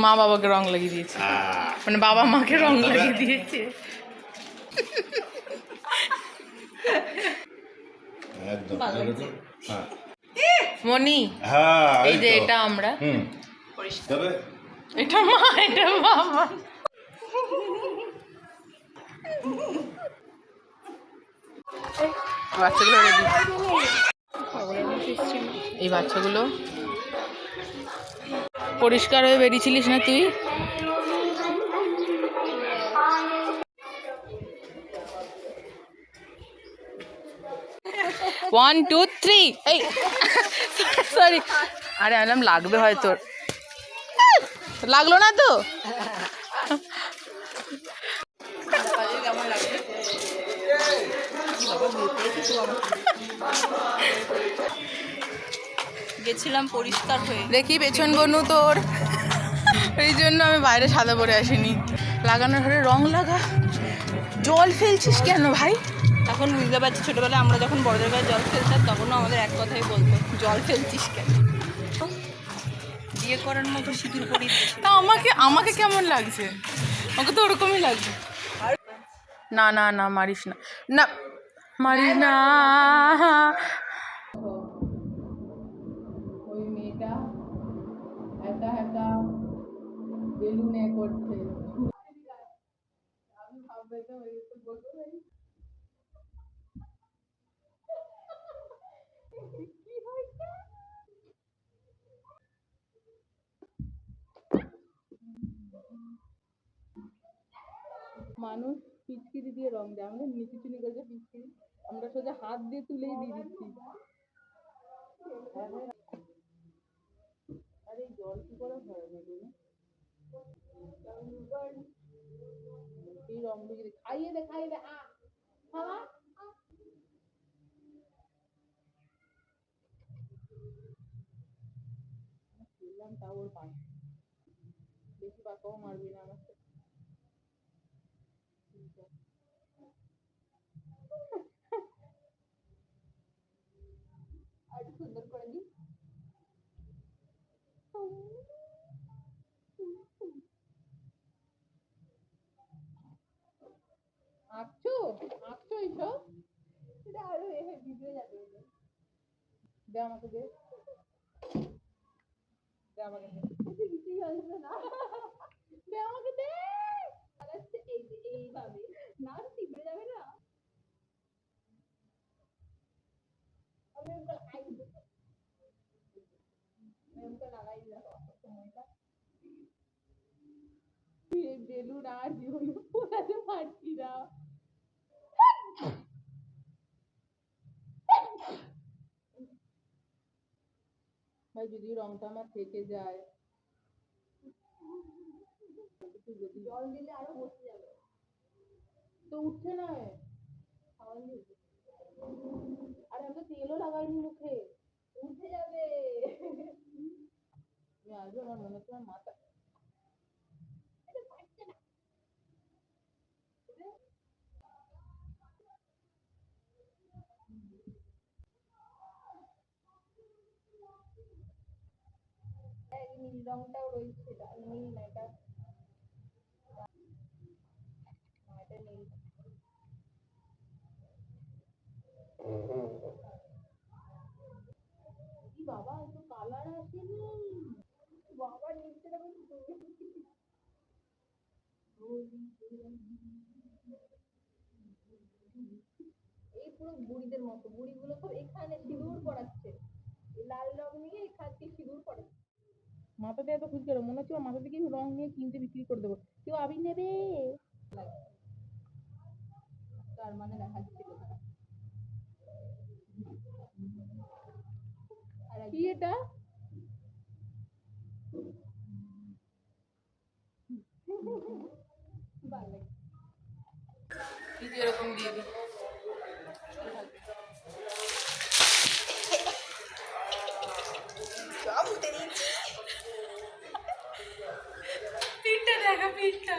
মা বাবাকে রং লাগিয়ে দিয়েছে, মানে বাবা মাকে রং লাগিয়ে দিয়েছে। মনি, এই যে এটা আমরা, এটা মা, এটা বাবা। বাচ্চাগুলো রেডি, এই বাচ্চাগুলো পরিষ্কার হয়ে বেরিয়েছিলিস না তুই? 1 2 3 এই সরি, আরে আলাম লাগবে হয়তো, লাগলো না তো? গেছিলাম পরিষ্কার হয়ে, দেখি পেছন বনু তোর, এই জন্য আমি বাইরে সাদা পরে আসিনি। লাগানোর ঘরে রং লাগা, জল ফেলছিস কেন ভাই? এখন বুঝতে পারছি ছোটবেলায় আমরা যখন বড়দের গায়ে জল ফেলতাম তখনও আমাদের এক কথাই বলতো, জল ফেলছিস কেন? বিয়ে করার মতো সিঁদুর পরিয়ে দিয়েছিল। তা আমাকে কেমন লাগছে? আমাকে তো ওরকমই লাগছে। না না না, মারিস না, না মারিস না। ওই মেয়েটা একা একা বেলুনে করছে, আমি ভাববে তো বলতে পারি কি হয়েছে। মানুষ পিচকিরি দিয়ে রং দেয়, আমাদের নিচুচুনি করেছে পিচকিরি, আমরা সোজা হাত দিয়ে তুলেই দিয়ে দিচ্ছি। আরে জল কি করে হয় না, এই রং দিয়ে খাইয়ে দে খাওয়া বললাম, তা ওর পাশ বেশি পাকাও মারবি না আমাকে। আর সুন্দর করে দি, আঁকছো এইসব, এটা আরো ভিডিও যাবে। দে আমাকে, দে আমাকে, দে কিছুই আসবে না, দে আমাকে, দে। এইভাবে না টিপে যাবে না, আমি ওকে লাগাই দিলাম সময়টা। বেলুন আর জীবনে পোড়াতে পারছি না। ভাই যদি রংটা আমার থেকে যায়, জল দিলে আরো বসে যাবে, তো উঠছে না। আর আমি তো তেলও লাগাইনি মুখে, উঠে যাবে। আজও আমার মনে হচ্ছে আমার মাথা, নীল রংটাও রয়েছে, নীল না এটা, এটা নীল। বাবা এত কালার আসেনি, বাবা নিচে এই পুরো বুড়িদের মতো, বুড়িগুলো তো এখানে সিঁদুর পড়াচ্ছে, লাল রং নিয়ে এখানে সিঁদুর পড়াচ্ছে। মাথাতে এত খুশি করো, মনে হচ্ছে মাথা থেকে রং নিয়ে কিনতে বিক্রি করে দেবো, কেউ আবির নেবে, তার মানে দেখাচ্ছিল কি এটা, এরকম দিয়ে দিই। পিঠটা দেখা, পিঠটা